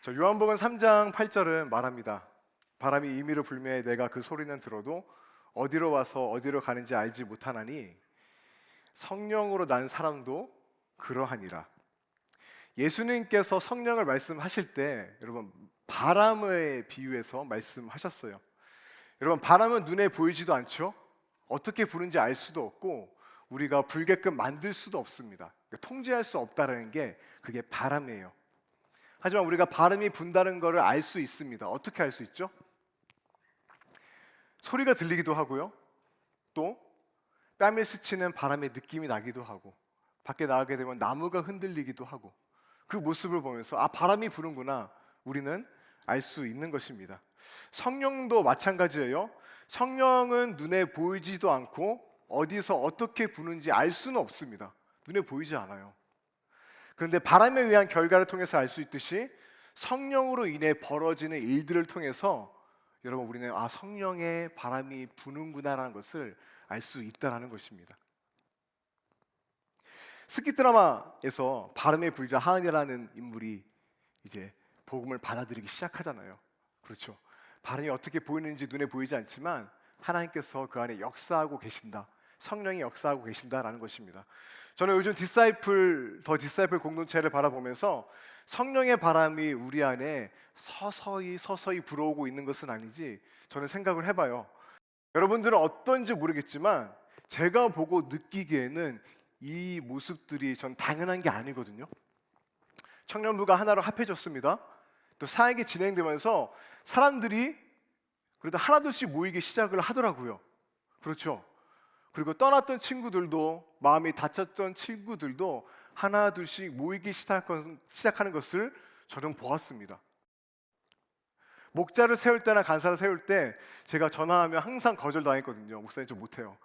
요한복음 3장 8절은 말합니다. 바람이 임의로 불매 내가 그 소리는 들어도 어디로 와서 어디로 가는지 알지 못하나니 성령으로 난 사람도 그러하니라. 예수님께서 성령을 말씀하실 때 여러분 바람을 비유해서 말씀하셨어요. 여러분 바람은 눈에 보이지도 않죠. 어떻게 부는지 알 수도 없고 우리가 불게끔 만들 수도 없습니다. 통제할 수 없다는 게 그게 바람이에요. 하지만 우리가 바람이 분다는 것을 알 수 있습니다. 어떻게 알 수 있죠? 소리가 들리기도 하고요. 또 뺨을 스치는 바람의 느낌이 나기도 하고 밖에 나가게 되면 나무가 흔들리기도 하고 그 모습을 보면서 바람이 부는구나 우리는 알 수 있는 것입니다. 성령도 마찬가지예요. 성령은 눈에 보이지도 않고 어디서 어떻게 부는지 알 수는 없습니다. 눈에 보이지 않아요. 그런데 바람에 의한 결과를 통해서 알 수 있듯이 성령으로 인해 벌어지는 일들을 통해서 여러분 우리는 성령의 바람이 부는구나라는 것을 알 수 있다는 것입니다. 스키 드라마에서 바람의 불자 하은이라는 인물이 이제 복음을 받아들이기 시작하잖아요. 그렇죠. 바람이 어떻게 보이는지 눈에 보이지 않지만 하나님께서 그 안에 역사하고 계신다. 성령이 역사하고 계신다라는 것입니다. 저는 요즘 디사이플 공동체를 바라보면서 성령의 바람이 우리 안에 서서히 불어오고 있는 것은 아니지 저는 생각을 해봐요. 여러분들은 어떤지 모르겠지만 제가 보고 느끼기에는 이 모습들이 전 당연한 게 아니거든요. 청년부가 하나로 합해졌습니다. 또 사역이 진행되면서 사람들이 그래도 하나둘씩 모이기 시작을 하더라고요. 그렇죠. 그리고 떠났던 친구들도 마음이 다쳤던 친구들도 하나둘씩 모이기 시작하는 것을 저는 보았습니다. 목자를 세울 때나 간사를 세울 때 제가 전화하면 항상 거절당했거든요. 목사님 저 못해요.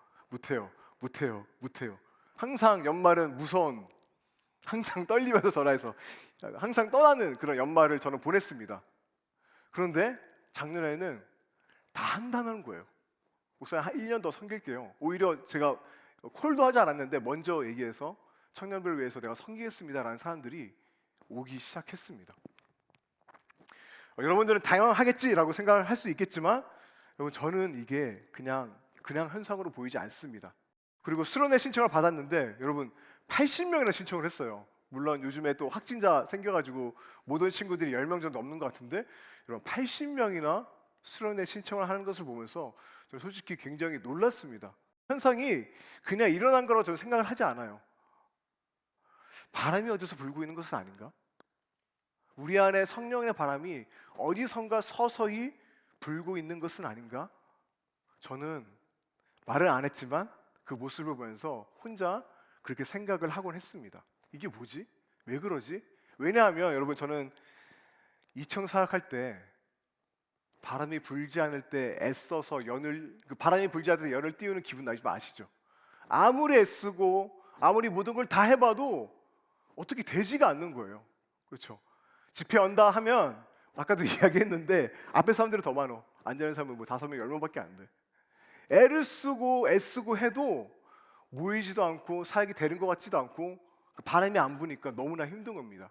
항상 연말은 무서운 항상 떨리면서 전화해서 항상 떠나는 그런 연말을 저는 보냈습니다. 그런데 작년에는 다 한다는 거예요. 목사님 한 1년 더 섬길게요. 오히려 제가 콜도 하지 않았는데 먼저 얘기해서 청년들을 위해서 내가 섬기겠습니다라는 사람들이 오기 시작했습니다. 여러분들은 당연하겠지라고 생각을 할 수 있겠지만 여러분 저는 이게 그냥 현상으로 보이지 않습니다. 그리고 수련회 신청을 받았는데 여러분 80명이나 신청을 했어요. 물론 요즘에 또 확진자 생겨가지고 못 온 친구들이 10명 정도 넘는 것 같은데 여러분 80명이나 수련회 신청을 하는 것을 보면서 저는 솔직히 굉장히 놀랐습니다. 현상이 그냥 일어난 거라고 저는 생각을 하지 않아요. 바람이 어디서 불고 있는 것은 아닌가? 우리 안에 성령의 바람이 어디선가 서서히 불고 있는 것은 아닌가? 저는 말을 안 했지만 그 모습을 보면서 혼자 그렇게 생각을 하곤 했습니다. 이게 뭐지? 왜 그러지? 왜냐하면 여러분 저는 이청 사역할 때 바람이 불지 않을 때 애써서 바람이 불지 않을 때 연을 띄우는 기분 나지만 아시죠? 아무리 애쓰고 아무리 모든 걸 다 해봐도 어떻게 되지가 않는 거예요. 그렇죠? 집회 온다 하면 아까도 이야기했는데 앞에 사람들이 더 많어. 앉아있는 사람은 5명 10명밖에 안 돼. 애를 쓰고 애쓰고 해도 모이지도 않고 사역이 되는 것 같지도 않고 바람이 안 부니까 너무나 힘든 겁니다.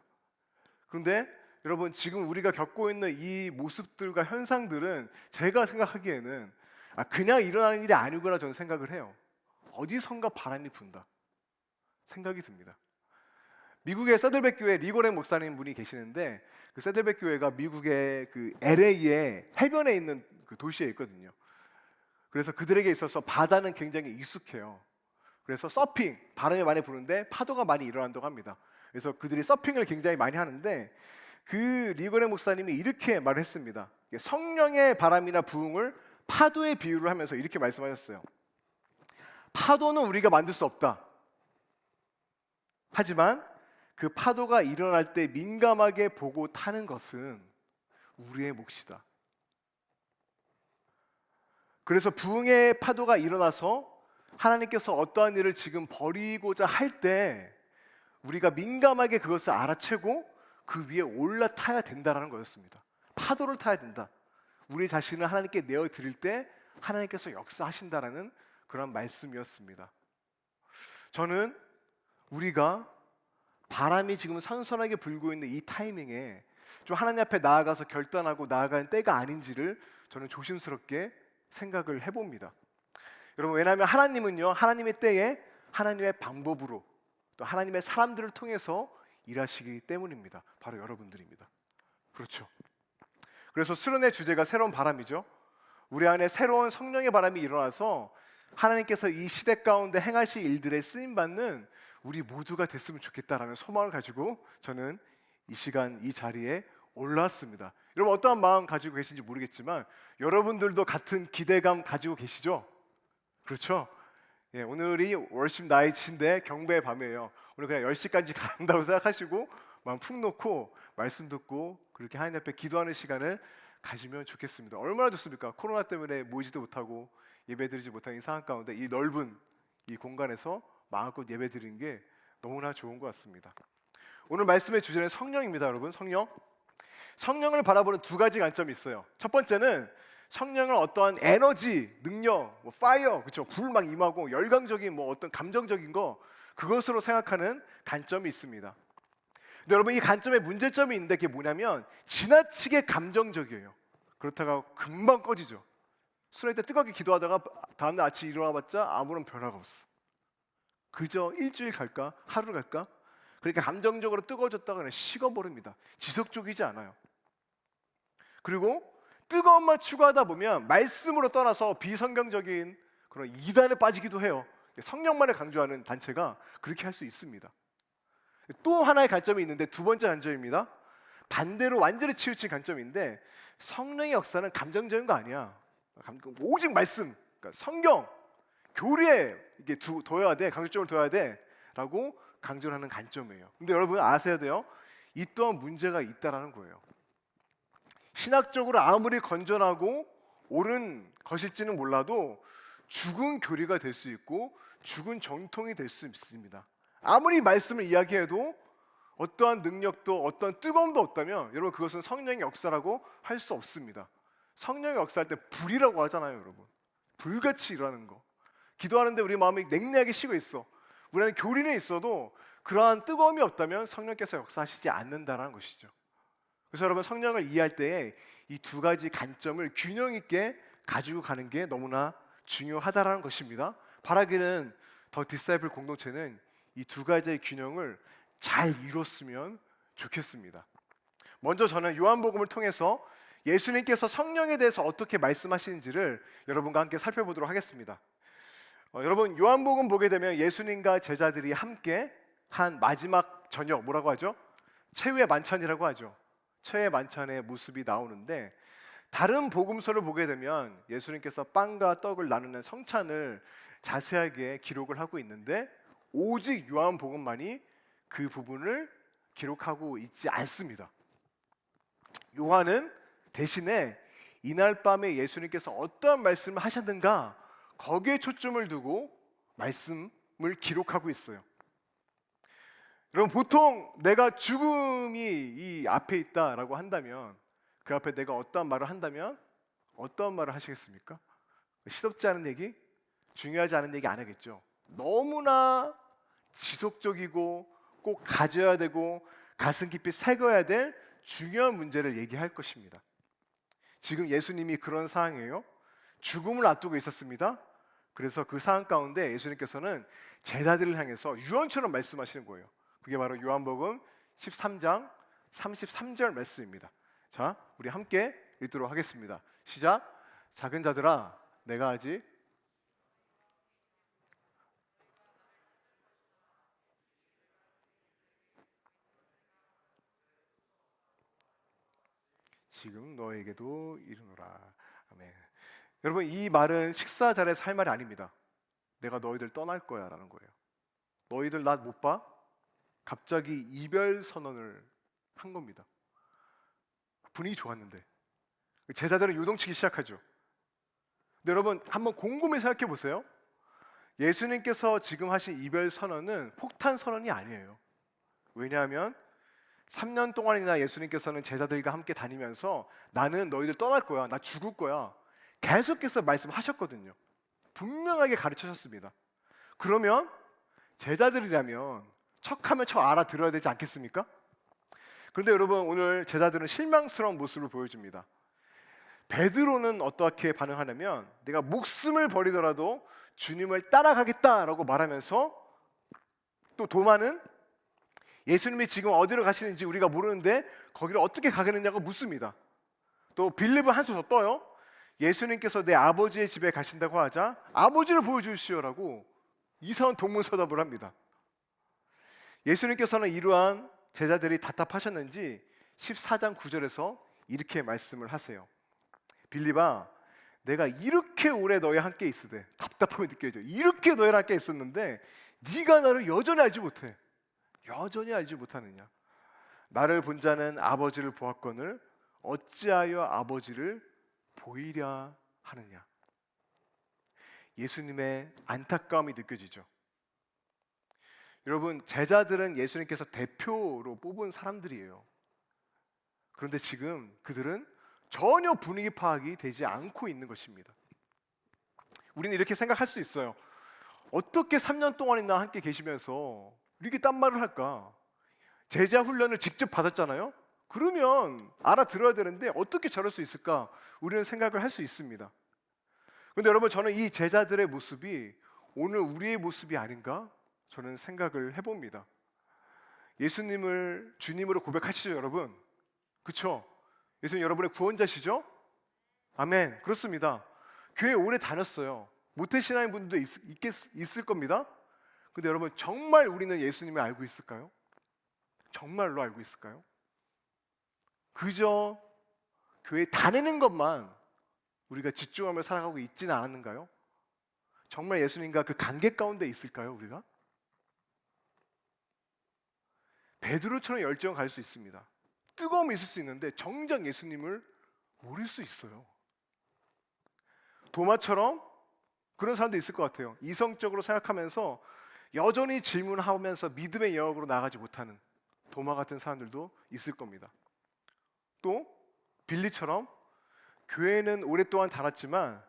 그런데 여러분 지금 우리가 겪고 있는 이 모습들과 현상들은 제가 생각하기에는 그냥 일어나는 일이 아니구나 저는 생각을 해요. 어디선가 바람이 분다 생각이 듭니다. 미국의 세들백 교회 리고렌 목사님 분이 계시는데 그 세들백 교회가 미국의 그 LA의 해변에 있는 그 도시에 있거든요. 그래서 그들에게 있어서 바다는 굉장히 익숙해요. 그래서 서핑, 바람이 많이 부는데 파도가 많이 일어난다고 합니다. 그래서 그들이 서핑을 굉장히 많이 하는데 그 리고렌 목사님이 이렇게 말을 했습니다. 성령의 바람이나 부흥을 파도에 비유를 하면서 이렇게 말씀하셨어요. 파도는 우리가 만들 수 없다. 하지만 그 파도가 일어날 때 민감하게 보고 타는 것은 우리의 몫이다. 그래서 부흥의 파도가 일어나서 하나님께서 어떠한 일을 지금 벌이고자 할 때 우리가 민감하게 그것을 알아채고 그 위에 올라타야 된다는 거였습니다. 파도를 타야 된다. 우리 자신을 하나님께 내어드릴 때 하나님께서 역사하신다라는 그런 말씀이었습니다. 저는 우리가 바람이 지금 선선하게 불고 있는 이 타이밍에 좀 하나님 앞에 나아가서 결단하고 나아가는 때가 아닌지를 저는 조심스럽게 생각을 해봅니다. 여러분, 왜냐하면 하나님은요, 하나님의 때에 하나님의 방법으로 또 하나님의 사람들을 통해서 일하시기 때문입니다. 바로 여러분들입니다. 그렇죠. 그래서 수련의 주제가 새로운 바람이죠. 우리 안에 새로운 성령의 바람이 일어나서 하나님께서 이 시대 가운데 행하실 일들에 쓰임받는 우리 모두가 됐으면 좋겠다라는 소망을 가지고 저는 이 시간 이 자리에 올라왔습니다. 여러분, 어떠한 마음 가지고 계신지 모르겠지만 여러분들도 같은 기대감 가지고 계시죠? 그렇죠? 예, 오늘이 월십 나이트인데 경배의 밤이에요. 오늘 그냥 10시까지 간다고 생각하시고 마음 푹 놓고 말씀 듣고 그렇게 하나님 앞에 기도하는 시간을 가지면 좋겠습니다. 얼마나 좋습니까? 코로나 때문에 모이지도 못하고 예배드리지 못하는 이 상황 가운데 이 넓은 이 공간에서 마음껏 예배드리는 게 너무나 좋은 것 같습니다. 오늘 말씀의 주제는 성령입니다. 여러분, 성령. 성령을 바라보는 두 가지 관점이 있어요. 첫 번째는 성령을 어떠한 에너지, 능력, 파이어, 그렇죠? 불 막 임하고 열광적인 어떤 감정적인 거 그것으로 생각하는 관점이 있습니다. 근데 여러분, 이 관점에 문제점이 있는데 그게 뭐냐면 지나치게 감정적이에요. 그렇다가 금방 꺼지죠. 수련회 때 뜨겁게 기도하다가 다음날 아침 일어나봤자 아무런 변화가 없어. 그저 일주일 갈까? 하루 갈까? 그러니까 감정적으로 뜨거워졌다가 그냥 식어버립니다. 지속적이지 않아요. 그리고 뜨거움만 추구하다 보면 말씀으로 떠나서 비성경적인 그런 이단에 빠지기도 해요. 성령만을 강조하는 단체가 그렇게 할 수 있습니다. 또 하나의 관점이 있는데 두 번째 관점입니다. 반대로 완전히 치우친 관점인데 성령의 역사는 감정적인 거 아니야. 오직 말씀, 그러니까 성경, 교리에 이게 둬야 돼, 강조점을 둬야 돼라고 강조를 하는 관점이에요. 근데 여러분 아셔야 돼요. 이 또한 문제가 있다라는 거예요. 신학적으로 아무리 건전하고 옳은 것일지는 몰라도 죽은 교리가 될 수 있고 죽은 정통이 될 수 있습니다. 아무리 말씀을 이야기해도 어떠한 능력도 어떠한 뜨거움도 없다면 여러분 그것은 성령의 역사라고 할 수 없습니다. 성령의 역사할 때 불이라고 하잖아요. 여러분, 불같이 일어나는 거. 기도하는데 우리 마음이 냉랭하게 식어 있어. 우리 안에 교리는 있어도 그러한 뜨거움이 없다면 성령께서 역사하시지 않는다는 것이죠. 그래서 여러분, 성령을 이해할 때에 이 두 가지 관점을 균형 있게 가지고 가는 게 너무나 중요하다라는 것입니다. 바라기는 더 디사이플 공동체는 이 두 가지의 균형을 잘 이뤘으면 좋겠습니다. 먼저 저는 요한복음을 통해서 예수님께서 성령에 대해서 어떻게 말씀하시는지를 여러분과 함께 살펴보도록 하겠습니다. 여러분, 요한복음 보게 되면 예수님과 제자들이 함께 한 마지막 저녁, 뭐라고 하죠? 최후의 만찬이라고 하죠. 최후의 만찬의 모습이 나오는데 다른 복음서를 보게 되면 예수님께서 빵과 떡을 나누는 성찬을 자세하게 기록을 하고 있는데 오직 요한복음만이 그 부분을 기록하고 있지 않습니다. 요한은 대신에 이날 밤에 예수님께서 어떠한 말씀을 하셨는가 거기에 초점을 두고 말씀을 기록하고 있어요. 여러분, 보통 내가 죽음이 이 앞에 있다라고 한다면 그 앞에 내가 어떠한 말을 한다면 어떠한 말을 하시겠습니까? 시덥지 않은 얘기, 중요하지 않은 얘기 안 하겠죠. 너무나 지속적이고 꼭 가져야 되고 가슴 깊이 새겨야 될 중요한 문제를 얘기할 것입니다. 지금 예수님이 그런 상황이에요. 죽음을 앞두고 있었습니다. 그래서 그 상황 가운데 예수님께서는 제자들을 향해서 유언처럼 말씀하시는 거예요. 그게 바로 요한복음 13장 33절 말씀입니다. 자, 우리 함께 읽도록 하겠습니다. 시작. 작은 자들아, 내가 아직 지금 너에게도 이르노라. 아멘. 여러분, 이 말은 식사 자리에서 할 말이 아닙니다. 내가 너희들 떠날 거야 라는 거예요. 너희들 나 못 봐? 갑자기 이별 선언을 한 겁니다. 분위기 좋았는데 제자들은 요동치기 시작하죠. 근데 여러분, 한번 곰곰이 생각해 보세요. 예수님께서 지금 하신 이별 선언은 폭탄 선언이 아니에요. 왜냐하면 3년 동안이나 예수님께서는 제자들과 함께 다니면서 나는 너희들 떠날 거야, 나 죽을 거야 계속해서 말씀하셨거든요. 분명하게 가르치셨습니다. 그러면 제자들이라면 척하면 척 알아들어야 되지 않겠습니까? 그런데 여러분, 오늘 제자들은 실망스러운 모습을 보여줍니다. 베드로는 어떻게 반응하냐면 내가 목숨을 버리더라도 주님을 따라가겠다라고 말하면서, 또 도마는 예수님이 지금 어디로 가시는지 우리가 모르는데 거기를 어떻게 가겠느냐고 묻습니다. 또 빌립은 한수 더 떠요. 예수님께서 내 아버지의 집에 가신다고 하자 아버지를 보여주시오라고 이상한 동문서답을 합니다. 예수님께서는 이러한 제자들이 답답하셨는지 14장 9절에서 이렇게 말씀을 하세요. 빌립아, 내가 이렇게 오래 너희와 함께 있으되, 답답함이 느껴져. 이렇게 너희와 함께 있었는데 네가 나를 여전히 알지 못해. 여전히 알지 못하느냐. 나를 본 자는 아버지를 보았거늘 어찌하여 아버지를 보이랴 하느냐. 예수님의 안타까움이 느껴지죠. 여러분, 제자들은 예수님께서 대표로 뽑은 사람들이에요. 그런데 지금 그들은 전혀 분위기 파악이 되지 않고 있는 것입니다. 우리는 이렇게 생각할 수 있어요. 어떻게 3년 동안이나 함께 계시면서 이렇게 딴 말을 할까? 제자 훈련을 직접 받았잖아요. 그러면 알아들어야 되는데 어떻게 저럴 수 있을까? 우리는 생각을 할 수 있습니다. 그런데 여러분, 저는 이 제자들의 모습이 오늘 우리의 모습이 아닌가? 저는 생각을 해봅니다. 예수님을 주님으로 고백하시죠, 여러분? 그렇죠? 예수님 여러분의 구원자시죠? 아멘. 그렇습니다. 교회 오래 다녔어요. 모태신앙인 분들도 있을 겁니다. 근데 여러분, 정말 우리는 예수님을 알고 있을까요? 정말로 알고 있을까요? 그저 교회 다니는 것만 우리가 집중하며 살아가고 있지는 않았는가요? 정말 예수님과 그 관계 가운데 있을까요, 우리가? 베드로처럼 열정을 가질 수 있습니다. 뜨거움이 있을 수 있는데 정작 예수님을 모를 수 있어요. 도마처럼 그런 사람도 있을 것 같아요. 이성적으로 생각하면서 여전히 질문하면서 믿음의 영역으로 나가지 못하는 도마 같은 사람들도 있을 겁니다. 또 빌리처럼 교회는 오랫동안 다녔지만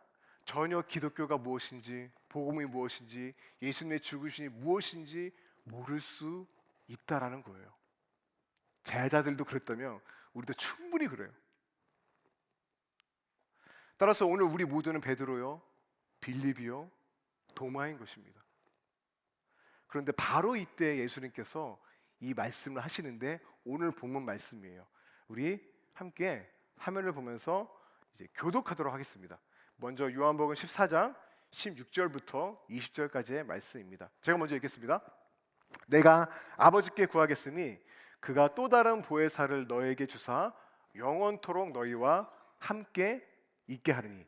전혀 기독교가 무엇인지, 복음이 무엇인지, 예수님의 죽으심이 무엇인지 모를 수 있다라는 거예요. 제자들도 그랬다면 우리도 충분히 그래요. 따라서 오늘 우리 모두는 베드로요, 빌립이요, 도마인 것입니다. 그런데 바로 이때 예수님께서 이 말씀을 하시는데 오늘 본문 말씀이에요. 우리 함께 화면을 보면서 이제 교독하도록 하겠습니다. 먼저 요한복음 14장 16절부터 20절까지의 말씀입니다. 제가 먼저 읽겠습니다. 내가 아버지께 구하겠으니 그가 또 다른 보혜사를 너에게 주사 영원토록 너희와 함께 있게 하리니.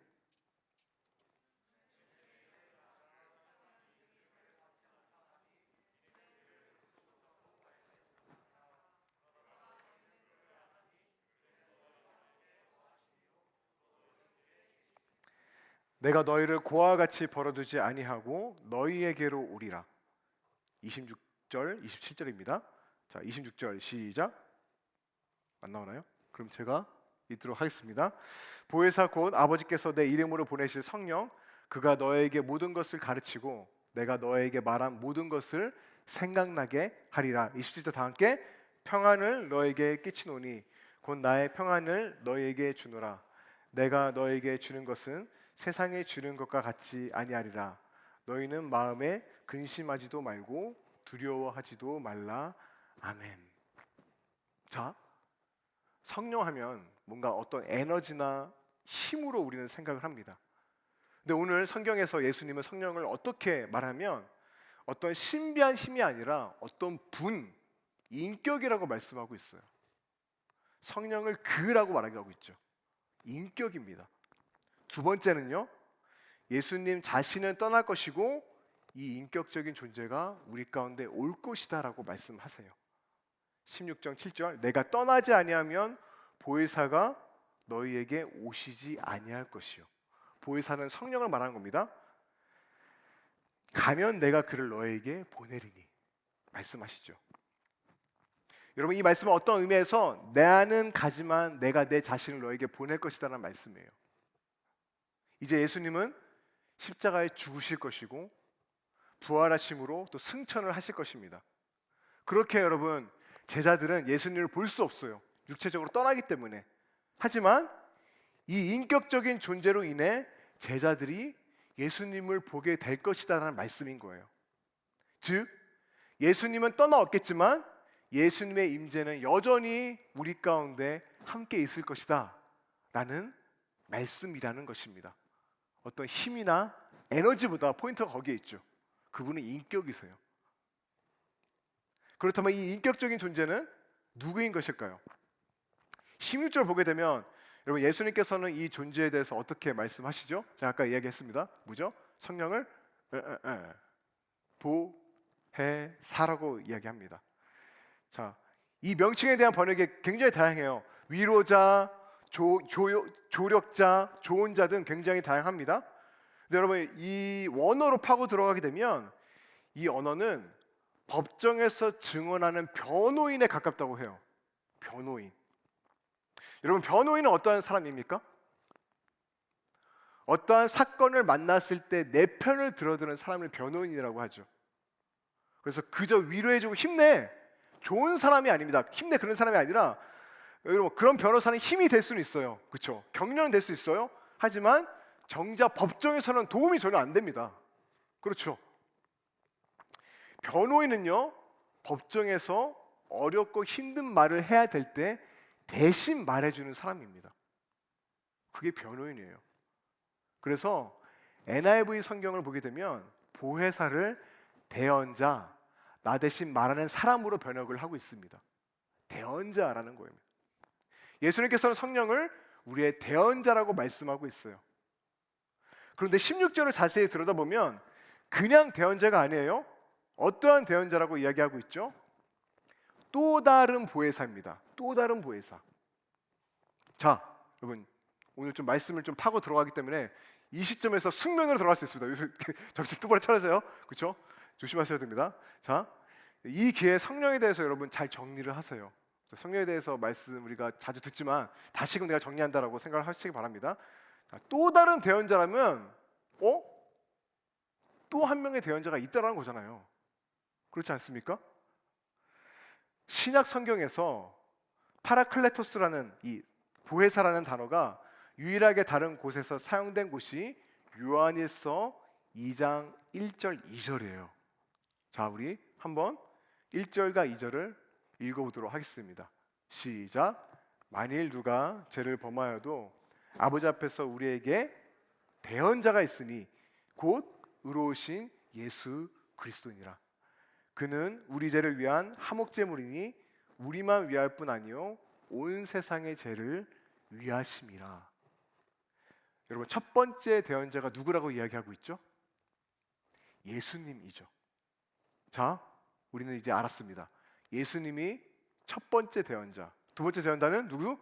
내가 너희를 고아와 같이 벌어두지 아니하고 너희에게로 오리라. 26절, 27절입니다. 자, 26절 시작. 안 나오나요? 그럼 제가 읽도록 하겠습니다. 보혜사 곧 아버지께서 내 이름으로 보내실 성령, 그가 너에게 모든 것을 가르치고 내가 너에게 말한 모든 것을 생각나게 하리라. 27절 다 함께. 평안을 너에게 끼치노니 곧 나의 평안을 너에게 주노라. 내가 너에게 주는 것은 세상에 주는 것과 같지 아니하리라. 너희는 마음에 근심하지도 말고 두려워하지도 말라. 아멘. 자, 성령하면 뭔가 어떤 에너지나 힘으로 우리는 생각을 합니다. 근데 오늘 성경에서 예수님은 성령을 어떻게 말하면 어떤 신비한 힘이 아니라 어떤 분, 인격이라고 말씀하고 있어요. 성령을 그라고 말하고 있죠. 인격입니다. 두 번째는요, 예수님 자신은 떠날 것이고 이 인격적인 존재가 우리 가운데 올 것이다라고 말씀하세요. 16장 7절 내가 떠나지 아니하면 보혜사가 너희에게 오시지 아니할 것이요. 보혜사는 성령을 말하는 겁니다. 가면 내가 그를 너희에게 보내리니 말씀하시죠. 여러분, 이 말씀은 어떤 의미에서 나는 가지만 내가 내 자신을 너에게 보낼 것이다라는 말씀이에요. 이제 예수님은 십자가에 죽으실 것이고 부활하심으로 또 승천을 하실 것입니다. 그렇게 여러분, 제자들은 예수님을 볼 수 없어요. 육체적으로 떠나기 때문에. 하지만 이 인격적인 존재로 인해 제자들이 예수님을 보게 될 것이다라는 말씀인 거예요. 즉 예수님은 떠나왔겠지만 예수님의 임재는 여전히 우리 가운데 함께 있을 것이다 라는 말씀이라는 것입니다. 어떤 힘이나 에너지보다 포인트가 거기에 있죠. 그분은 인격이세요. 그렇다면 이 인격적인 존재는 누구인 것일까요? 16절 보게 되면 여러분 예수님께서는 이 존재에 대해서 어떻게 말씀하시죠? 제가 아까 이야기했습니다. 뭐죠? 성령을 보혜사라고 이야기합니다. 자, 이 명칭에 대한 번역이 굉장히 다양해요. 위로자, 조력자, 좋은 자 등 굉장히 다양합니다. 근데 여러분 이 원어로 파고 들어가게 되면 이 언어는 법정에서 증언하는 변호인에 가깝다고 해요. 변호인. 여러분 변호인은 어떠한 사람입니까? 어떠한 사건을 만났을 때 내 편을 들어주는 사람을 변호인이라고 하죠. 그래서 그저 위로해주고 힘내, 좋은 사람이 아닙니다. 힘내 그런 사람이 아니라 여러분 그런 변호사는 힘이 될 수는 있어요. 그렇죠? 격려는 될 수 있어요. 하지만 정작 법정에서는 도움이 전혀 안 됩니다. 그렇죠? 변호인은요 법정에서 어렵고 힘든 말을 해야 될 때 대신 말해주는 사람입니다. 그게 변호인이에요. 그래서 NIV 성경을 보게 되면 보혜사를 대언자, 나 대신 말하는 사람으로 번역을 하고 있습니다. 대언자라는 거예요. 예수님께서는 성령을 우리의 대언자라고 말씀하고 있어요. 그런데 16절을 자세히 들여다보면 그냥 대언자가 아니에요. 어떠한 대언자라고 이야기하고 있죠? 또 다른 보혜사입니다. 또 다른 보혜사. 자, 여러분 오늘 좀 말씀을 좀 파고 들어가기 때문에 이 시점에서 숙면으로 들어갈 수 있습니다. 정신 똑바로 차려세요. 그렇죠? 조심하셔야 됩니다. 자, 이 기회에 성령에 대해서 여러분 잘 정리를 하세요. 성령에 대해서 말씀 우리가 자주 듣지만 다시금 내가 정리한다라고 생각을 하시기 바랍니다. 자, 또 다른 대언자라면 또 한 명의 대언자가 있다라는 거잖아요. 그렇지 않습니까? 신약 성경에서 파라클레토스라는 이 보혜사라는 단어가 유일하게 다른 곳에서 사용된 곳이 요한일서 2장 1절 2절이에요. 자, 우리 한번 1절과 2절을 읽어보도록 하겠습니다. 시작. 만일 누가 죄를 범하여도 아버지 앞에서 우리에게 대언자가 있으니 곧 의로우신 예수 그리스도니라. 그는 우리 죄를 위한 화목제물이니 우리만 위할 뿐 아니요 온 세상의 죄를 위하심이라. 여러분 첫 번째 대언자가 누구라고 이야기하고 있죠? 예수님이죠. 자, 우리는 이제 알았습니다. 예수님이 첫 번째 대언자. 두 번째 대언자는 누구?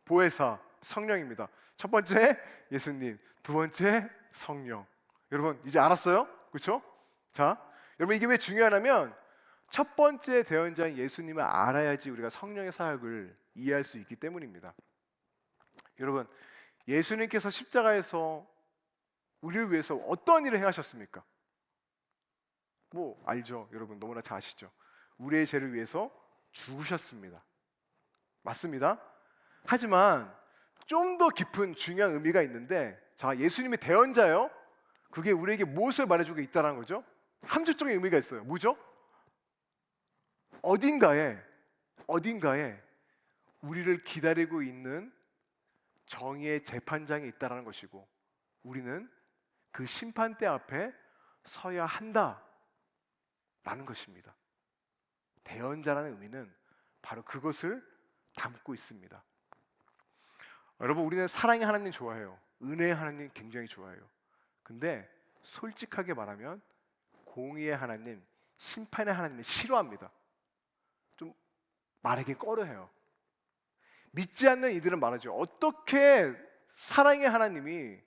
보혜사, 성령입니다. 첫 번째 예수님, 두 번째 성령. 여러분 이제 알았어요? 그렇죠? 자, 여러분 이게 왜 중요하냐면 첫 번째 대언자인 예수님을 알아야지 우리가 성령의 사역을 이해할 수 있기 때문입니다. 여러분 예수님께서 십자가에서 우리를 위해서 어떤 일을 행하셨습니까? 뭐 알죠? 여러분 너무나 잘 아시죠? 우리의 죄를 위해서 죽으셨습니다. 맞습니다. 하지만 좀 더 깊은 중요한 의미가 있는데, 자, 예수님이 대언자예요. 그게 우리에게 무엇을 말해주고 있다는 거죠? 함축적인 의미가 있어요. 뭐죠? 어딘가에 우리를 기다리고 있는 정의의 재판장이 있다는 것이고 우리는 그 심판대 앞에 서야 한다라는 것입니다. 대언자라는 의미는 바로 그것을 담고 있습니다. 여러분 우리는 사랑의 하나님 좋아해요. 은혜의 하나님 굉장히 좋아해요. 근데 솔직하게 말하면 공의의 하나님, 심판의 하나님을 싫어합니다. 좀 말하기 꺼려해요. 믿지 않는 이들은 말하죠. 어떻게 사랑의 하나님이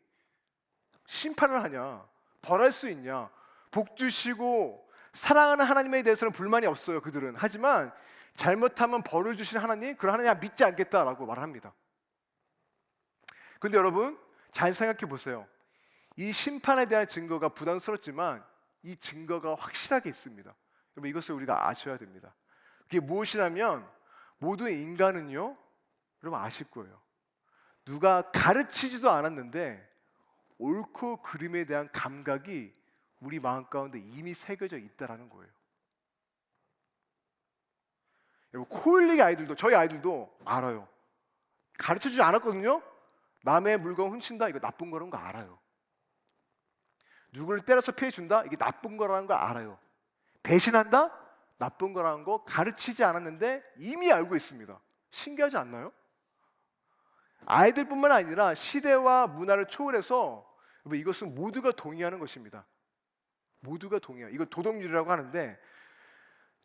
심판을 하냐? 벌할 수 있냐? 복 주시고 사랑하는 하나님에 대해서는 불만이 없어요. 그들은. 하지만 잘못하면 벌을 주시는 하나님, 그런 하나님 믿지 않겠다라고 말합니다. 근데 여러분 잘 생각해 보세요. 이 심판에 대한 증거가 부담스럽지만 이 증거가 확실하게 있습니다. 여러분 이것을 우리가 아셔야 됩니다. 그게 무엇이냐면 모두의 인간은요, 여러분 아실 거예요. 누가 가르치지도 않았는데 옳고 그름에 대한 감각이 우리 마음 가운데 이미 새겨져 있다라는 거예요. 여러분 코일릭 아이들도, 저희 아이들도 알아요. 가르쳐주지 않았거든요. 남의 물건 훔친다, 이거 나쁜 거라는 거 알아요. 누구를 때려서 피해준다, 이게 나쁜 거라는 거 알아요. 배신한다, 나쁜 거라는 거 가르치지 않았는데 이미 알고 있습니다. 신기하지 않나요? 아이들뿐만 아니라 시대와 문화를 초월해서 이것은 모두가 동의하는 것입니다. 모두가 동의해요. 이걸 도덕률이라고 하는데,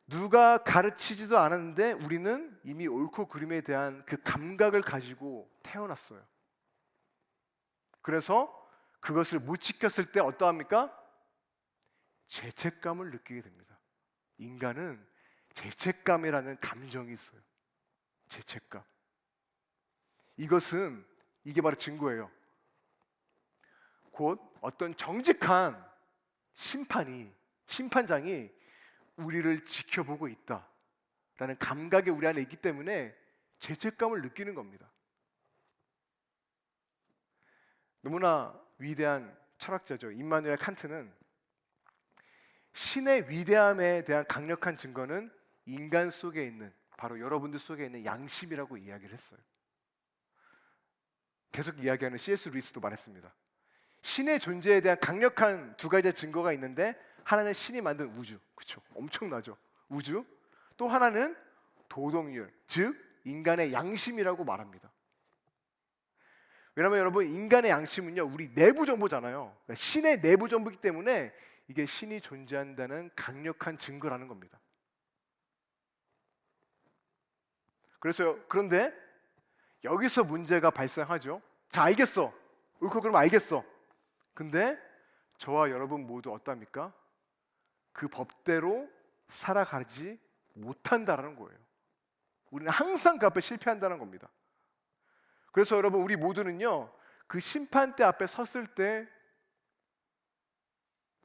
누가 가르치지도 않았는데 우리는 이미 옳고 그름에 대한 그 감각을 가지고 태어났어요. 그래서 그것을 못 지켰을 때 어떠합니까? 죄책감을 느끼게 됩니다. 인간은 죄책감이라는 감정이 있어요. 죄책감. 이게 바로 증거예요. 곧 어떤 정직한 심판장이 우리를 지켜보고 있다라는 감각이 우리 안에 있기 때문에 죄책감을 느끼는 겁니다. 너무나 위대한 철학자죠. 임마누엘 칸트는 신의 위대함에 대한 강력한 증거는 인간 속에 있는, 바로 여러분들 속에 있는 양심이라고 이야기를 했어요. 계속 이야기하는 C.S. 루이스도 말했습니다. 신의 존재에 대한 강력한 두 가지 증거가 있는데, 하나는 신이 만든 우주, 그렇죠? 엄청나죠? 우주. 또 하나는 도덕률, 즉 인간의 양심이라고 말합니다. 왜냐하면 여러분, 인간의 양심은요, 우리 내부 정보잖아요. 그러니까 신의 내부 정보이기 때문에 이게 신이 존재한다는 강력한 증거라는 겁니다. 그런데 여기서 문제가 발생하죠. 자, 알겠어. 옳고 그러면 알겠어. 근데 저와 여러분 모두 어떠합니까? 그 법대로 살아가지 못한다는 거예요. 우리는 항상 그 앞에 실패한다는 겁니다. 그래서 여러분, 우리 모두는요, 그 심판대 앞에 섰을 때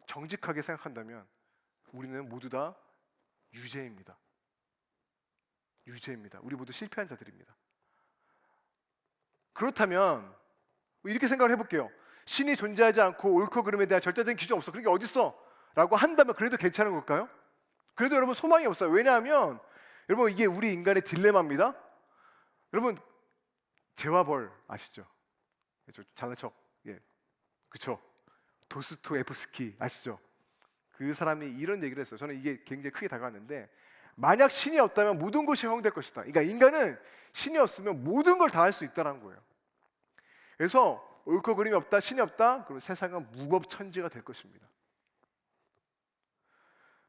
정직하게 생각한다면 우리는 모두 다 유죄입니다. 유죄입니다. 우리 모두 실패한 자들입니다. 그렇다면 이렇게 생각을 해볼게요. 신이 존재하지 않고 옳고 그름에 대한 절대적인 기준 없어. 그런 게 어딨어? 라고 한다면 그래도 괜찮은 걸까요? 그래도 여러분 소망이 없어요. 왜냐하면 여러분, 이게 우리 인간의 딜레마입니다. 여러분, 죄와 벌 아시죠? 잘난 척, 예, 그렇죠? 도스토옙스키 아시죠? 그 사람이 이런 얘기를 했어요. 저는 이게 굉장히 크게 다가왔는데, 만약 신이 없다면 모든 것이 허용될 것이다. 그러니까 인간은 신이 없으면 모든 걸 다 할 수 있다는 거예요. 그래서 옳고 그름이 없다, 신이 없다, 그럼 세상은 무법천지가 될 것입니다.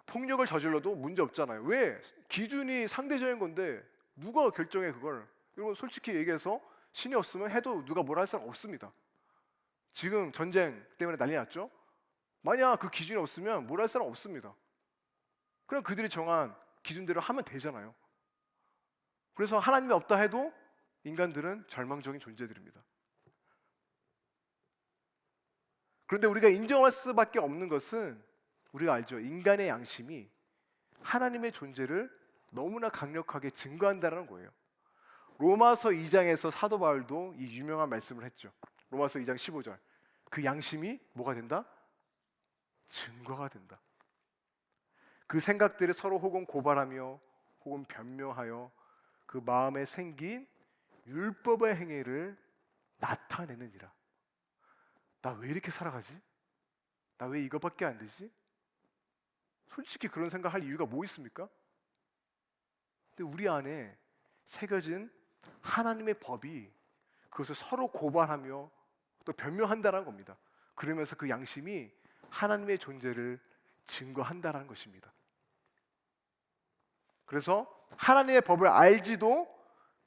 폭력을 저질러도 문제 없잖아요. 왜? 기준이 상대적인 건데 누가 결정해 그걸? 여러분, 솔직히 얘기해서 신이 없으면 해도 누가 뭐라 할 사람 없습니다. 지금 전쟁 때문에 난리 났죠? 만약 그 기준이 없으면 뭐라 할 사람 없습니다. 그냥 그들이 정한 기준대로 하면 되잖아요. 그래서 하나님이 없다 해도 인간들은 절망적인 존재들입니다. 그런데 우리가 인정할 수밖에 없는 것은, 우리가 알죠. 인간의 양심이 하나님의 존재를 너무나 강력하게 증거한다는 거예요. 로마서 2장에서 사도 바울도 이 유명한 말씀을 했죠. 로마서 2장 15절. 그 양심이 뭐가 된다? 증거가 된다. 그 생각들을 서로 혹은 고발하며 혹은 변명하여 그 마음에 생긴 율법의 행위를 나타내느니라. 나 왜 이렇게 살아가지? 나 왜 이것밖에 안 되지? 솔직히 그런 생각할 이유가 뭐 있습니까? 근데 우리 안에 새겨진 하나님의 법이 그것을 서로 고발하며 또 변명한다는 겁니다. 그러면서 그 양심이 하나님의 존재를 증거한다는 것입니다. 그래서 하나님의 법을 알지도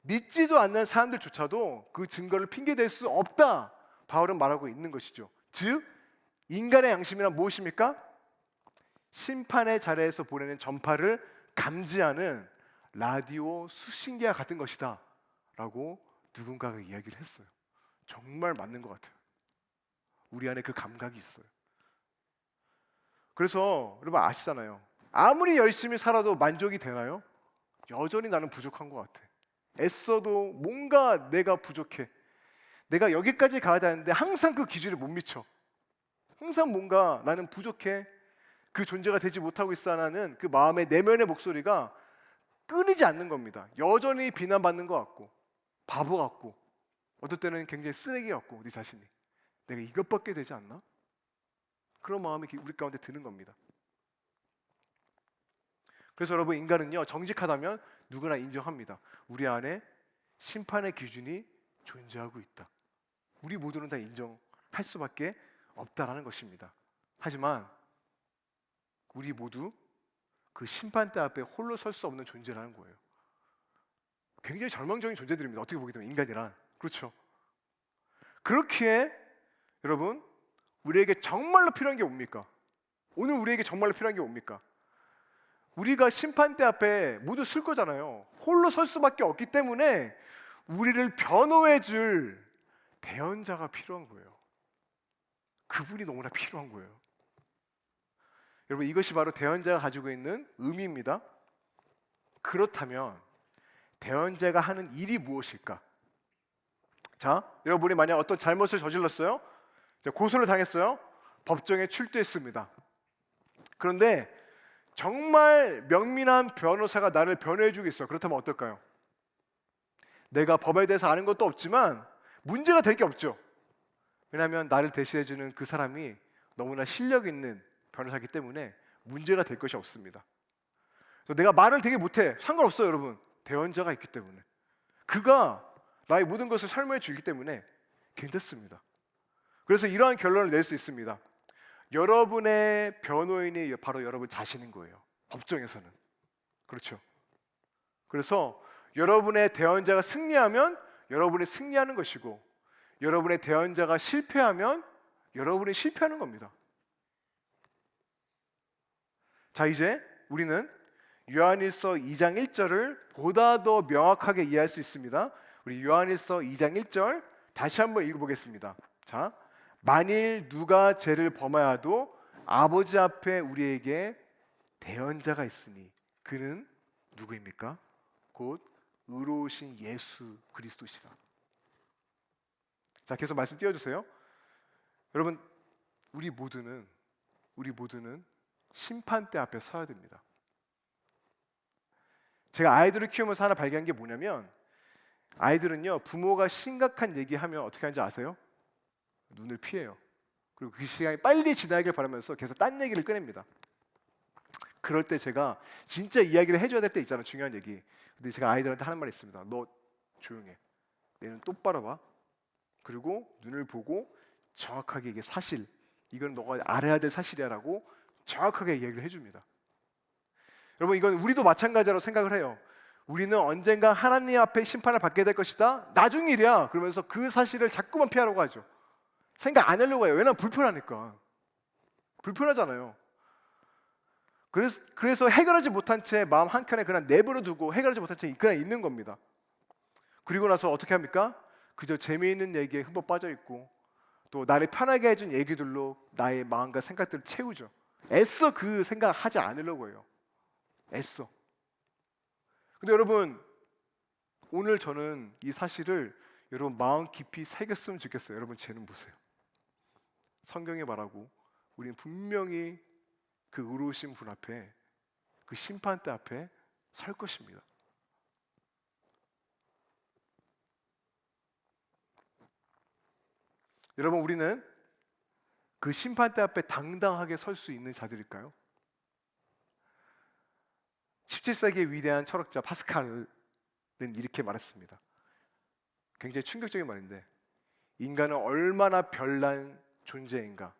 믿지도 않는 사람들조차도 그 증거를 핑계댈 수 없다, 바울은 말하고 있는 것이죠. 즉 인간의 양심이란 무엇입니까? 심판의 자리에서 보내는 전파를 감지하는 라디오 수신기와 같은 것이다 라고 누군가가 이야기를 했어요. 정말 맞는 것 같아요. 우리 안에 그 감각이 있어요. 그래서 여러분 아시잖아요. 아무리 열심히 살아도 만족이 되나요? 여전히 나는 부족한 것 같아. 애써도 뭔가 내가 부족해. 내가 여기까지 가야 되는데 항상 그 기준에 못 미쳐. 항상 뭔가 나는 부족해. 그 존재가 되지 못하고 있어 하는 그 마음의 내면의 목소리가 끊이지 않는 겁니다. 여전히 비난받는 것 같고, 바보 같고, 어떨 때는 굉장히 쓰레기 같고, 네 자신이 내가 이것밖에 되지 않나? 그런 마음이 우리 가운데 드는 겁니다. 그래서 여러분, 인간은요, 정직하다면 누구나 인정합니다. 우리 안에 심판의 기준이 존재하고 있다. 우리 모두는 다 인정할 수밖에 없다라는 것입니다. 하지만 우리 모두 그 심판대 앞에 홀로 설 수 없는 존재라는 거예요. 굉장히 절망적인 존재들입니다. 어떻게 보게 되면 인간이란. 그렇죠. 그렇기에 여러분, 우리에게 정말로 필요한 게 뭡니까? 오늘 우리에게 정말로 필요한 게 뭡니까? 우리가 심판대 앞에 모두 쓸 거잖아요. 홀로 설 수밖에 없기 때문에 우리를 변호해 줄 대언자가 필요한 거예요. 그분이 너무나 필요한 거예요. 여러분, 이것이 바로 대언자가 가지고 있는 의미입니다. 그렇다면 대언자가 하는 일이 무엇일까? 자, 여러분이 만약 어떤 잘못을 저질렀어요. 고소를 당했어요. 법정에 출두했습니다. 그런데 정말 명민한 변호사가 나를 변호해 주겠어. 그렇다면 어떨까요? 내가 법에 대해서 아는 것도 없지만 문제가 될 게 없죠. 왜냐하면 나를 대신해 주는 그 사람이 너무나 실력 있는 변호사이기 때문에 문제가 될 것이 없습니다. 그래서 내가 말을 되게 못해. 상관없어요, 여러분. 대언자가 있기 때문에. 그가 나의 모든 것을 설명해 주기 때문에 괜찮습니다. 그래서 이러한 결론을 낼 수 있습니다. 여러분의 변호인이 바로 여러분 자신인 거예요. 법정에서는. 그렇죠. 그래서 여러분의 대언자가 승리하면 여러분이 승리하는 것이고, 여러분의 대언자가 실패하면 여러분이 실패하는 겁니다. 자, 이제 우리는 요한일서 2장 1절을 보다 더 명확하게 이해할 수 있습니다. 우리 요한일서 2장 1절 다시 한번 읽어보겠습니다. 자, 만일 누가 죄를 범하여도 아버지 앞에 우리에게 대언자가 있으니 그는 누구입니까? 곧 의로우신 예수 그리스도시라. 자, 계속 말씀 띄워주세요. 여러분, 우리 모두는 심판대 앞에 서야 됩니다. 제가 아이들을 키우면서 하나 발견한 게 뭐냐면, 아이들은요, 부모가 심각한 얘기하면 어떻게 하는지 아세요? 눈을 피해요. 그리고 그 시간이 빨리 지나길 바라면서 계속 딴 얘기를 꺼냅니다. 그럴 때 제가 진짜 이야기를 해줘야 될 때 있잖아요. 중요한 얘기. 근데 제가 아이들한테 하는 말이 있습니다. 너 조용해. 내 눈 똑바로 봐. 그리고 눈을 보고 정확하게 이게 사실, 이건 너가 알아야 될 사실이야 라고 정확하게 이야기를 해줍니다. 여러분, 이건 우리도 마찬가지라고 생각을 해요. 우리는 언젠가 하나님 앞에 심판을 받게 될 것이다. 나중 일이야. 그러면서 그 사실을 자꾸만 피하려고 하죠. 생각 안 하려고 해요. 왜냐면 불편하니까. 불편하잖아요. 그래서 해결하지 못한 채 마음 한켠에 그냥 내버려 두고 해결하지 못한 채 그냥 있는 겁니다. 그리고 나서 어떻게 합니까? 그저 재미있는 얘기에 흠뻑 빠져 있고, 또 나를 편하게 해준 얘기들로 나의 마음과 생각들을 채우죠. 애써 그 생각 하지 않으려고 해요. 애써. 근데 여러분, 오늘 저는 이 사실을 여러분 마음 깊이 새겼으면 좋겠어요. 여러분, 쟤는 보세요. 성경에 말하고 우리는 분명히 그 의로우신 분 앞에, 그 심판대 앞에 설 것입니다. 여러분, 우리는 그 심판대 앞에 당당하게 설 수 있는 자들일까요? 17세기의 위대한 철학자 파스칼은 이렇게 말했습니다. 굉장히 충격적인 말인데, 인간은 얼마나 별난 존재인가.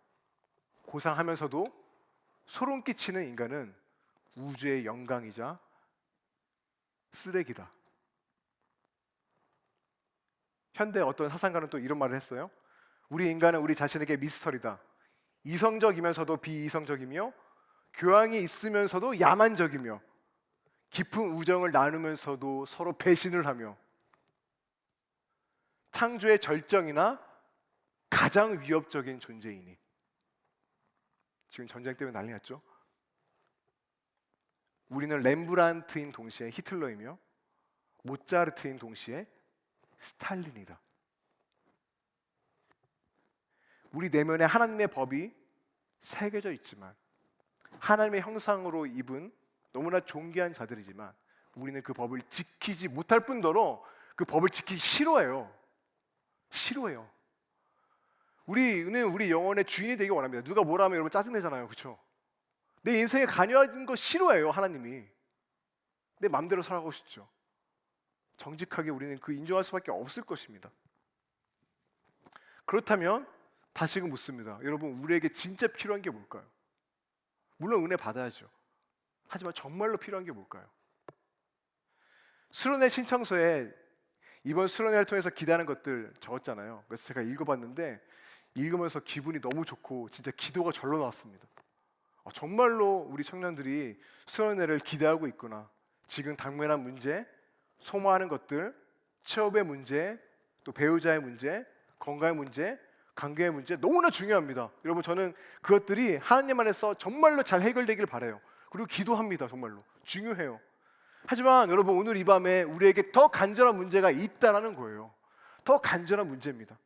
고상하면서도 소름 끼치는 인간은 우주의 영광이자 쓰레기다. 현대 어떤 사상가는 또 이런 말을 했어요. 우리 인간은 우리 자신에게 미스터리다. 이성적이면서도 비이성적이며, 교양이 있으면서도 야만적이며, 깊은 우정을 나누면서도 서로 배신을 하며, 창조의 절정이나 가장 위협적인 존재이니. 지금 전쟁 때문에 난리 났죠. 우리는 렘브란트인 동시에 히틀러이며 모차르트인 동시에 스탈린이다. 우리 내면에 하나님의 법이 새겨져 있지만 하나님의 형상으로 입은 너무나 존귀한 자들이지만 우리는 그 법을 지키지 못할 뿐더러 그 법을 지키기 싫어해요. 싫어해요. 우리는 우리 영혼의 주인이 되기 원합니다. 누가 뭐라 하면 여러분 짜증내잖아요. 그렇죠? 내 인생에 관여하는 거 싫어해요. 하나님이. 내 마음대로 살아가고 싶죠. 정직하게 우리는 그 인정할 수밖에 없을 것입니다. 그렇다면 다시금 묻습니다. 여러분, 우리에게 진짜 필요한 게 뭘까요? 물론 은혜 받아야죠. 하지만 정말로 필요한 게 뭘까요? 수련회 신청서에 이번 수련회를 통해서 기대하는 것들 적었잖아요. 그래서 제가 읽어봤는데 읽으면서 기분이 너무 좋고 진짜 기도가 절로 나왔습니다. 정말로 우리 청년들이 수련회를 기대하고 있구나. 지금 당면한 문제, 소모하는 것들, 취업의 문제, 또 배우자의 문제, 건강의 문제, 관계의 문제 너무나 중요합니다. 여러분, 저는 그것들이 하나님 안에서 정말로 잘 해결되길 바라요. 그리고 기도합니다. 정말로 중요해요. 하지만 여러분, 오늘 이 밤에 우리에게 더 간절한 문제가 있다라는 거예요. 더 간절한 문제입니다.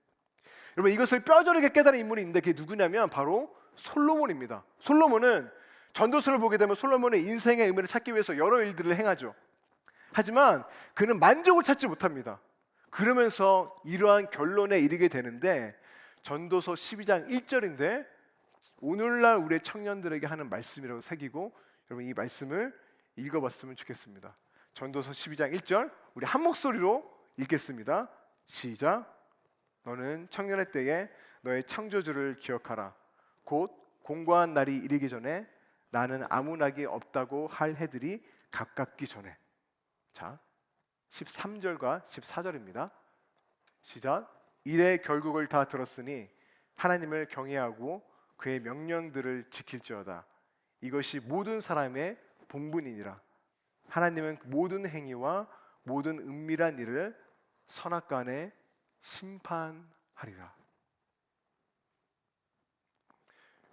여러분, 이것을 뼈저리게 깨달은 인물이 있는데 그게 누구냐면 바로 솔로몬입니다. 솔로몬은 전도서를 보게 되면 솔로몬의 인생의 의미를 찾기 위해서 여러 일들을 행하죠. 하지만 그는 만족을 찾지 못합니다. 그러면서 이러한 결론에 이르게 되는데 전도서 12장 1절인데 오늘날 우리의 청년들에게 하는 말씀이라고 새기고 여러분 이 말씀을 읽어봤으면 좋겠습니다. 전도서 12장 1절 우리 한 목소리로 읽겠습니다. 시작. 너는 청년의 때에 너의 창조주를 기억하라. 곧 공고한 날이 이르기 전에 나는 아무 낙이 없다고 할 해들이 가깝기 전에. 자, 13절과 14절입니다. 시작. 일의 결국을 다 들었으니 하나님을 경외하고 그의 명령들을 지킬지어다. 이것이 모든 사람의 본분이니라. 하나님은 모든 행위와 모든 은밀한 일을 선악간에 심판하리라.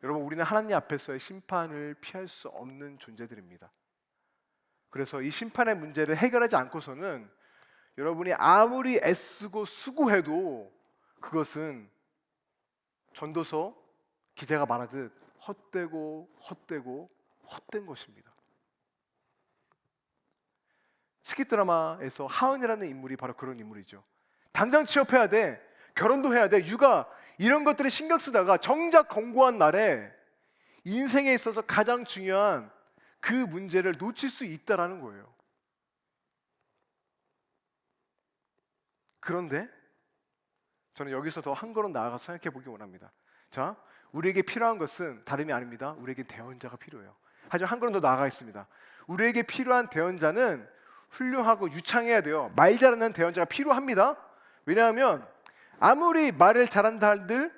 여러분, 우리는 하나님 앞에서의 심판을 피할 수 없는 존재들입니다. 그래서 이 심판의 문제를 해결하지 않고서는 여러분이 아무리 애쓰고 수고해도 그것은 전도서 기자가 말하듯 헛되고 헛된 것입니다. 스키 드라마에서 하은이라는 인물이 바로 그런 인물이죠. 당장 취업해야 돼, 결혼도 해야 돼, 육아 이런 것들에 신경 쓰다가 정작 권고한 날에 인생에 있어서 가장 중요한 그 문제를 놓칠 수 있다라는 거예요. 그런데 저는 여기서 더 한 걸음 나아가서 생각해 보기 원합니다. 자, 우리에게 필요한 것은 다름이 아닙니다. 우리에게 대언자가 필요해요. 하지만 한 걸음 더 나아가겠습니다. 우리에게 필요한 대언자는 훌륭하고 유창해야 돼요. 말 잘하는 대언자가 필요합니다. 왜냐하면 아무리 말을 잘한다 한들,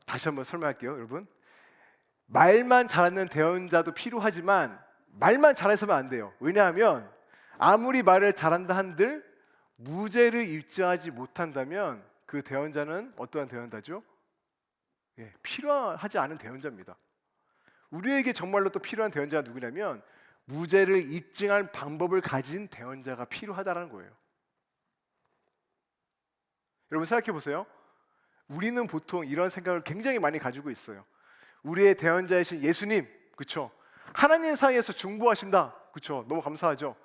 다시 한번 설명할게요. 여러분, 말만 잘하는 대언자도 필요하지만 말만 잘해서는 안 돼요. 왜냐하면 아무리 말을 잘한다 한들 무죄를 입증하지 못한다면 그 대언자는 어떠한 대언자죠? 필요하지 않은 대언자입니다. 우리에게 정말로 또 필요한 대언자가 누구냐면 무죄를 입증할 방법을 가진 대언자가 필요하다는 거예요. 여러분 생각해 보세요. 우리는 보통 이런 생각을 굉장히 많이 가지고 있어요. 우리의 대언자이신 예수님, 그렇죠? 하나님 사이에서 중보하신다, 그렇죠? 너무 감사하죠.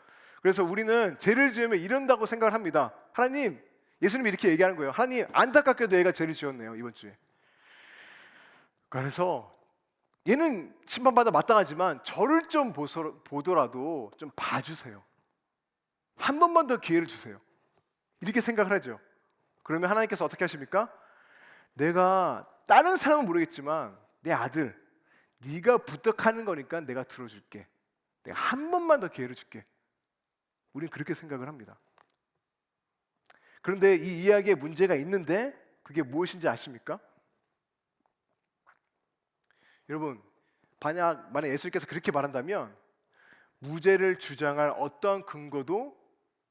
그래서 우리는 죄를 지으면 이런다고 생각을 합니다. 하나님, 예수님이 이렇게 얘기하는 거예요. 하나님, 안타깝게도 얘가 죄를 지었네요, 이번 주에. 그래서 얘는 심판받아 마땅하지만 저를 좀 보더라도 좀 봐주세요. 한 번만 더 기회를 주세요. 이렇게 생각을 하죠. 그러면 하나님께서 어떻게 하십니까? 내가 다른 사람은 모르겠지만 내 아들, 네가 부탁하는 거니까 내가 들어줄게. 내가 한 번만 더 기회를 줄게. 우리는 그렇게 생각을 합니다. 그런데 이 이야기에 문제가 있는데 그게 무엇인지 아십니까? 여러분, 만약 예수님께서 그렇게 말한다면 무죄를 주장할 어떠한 근거도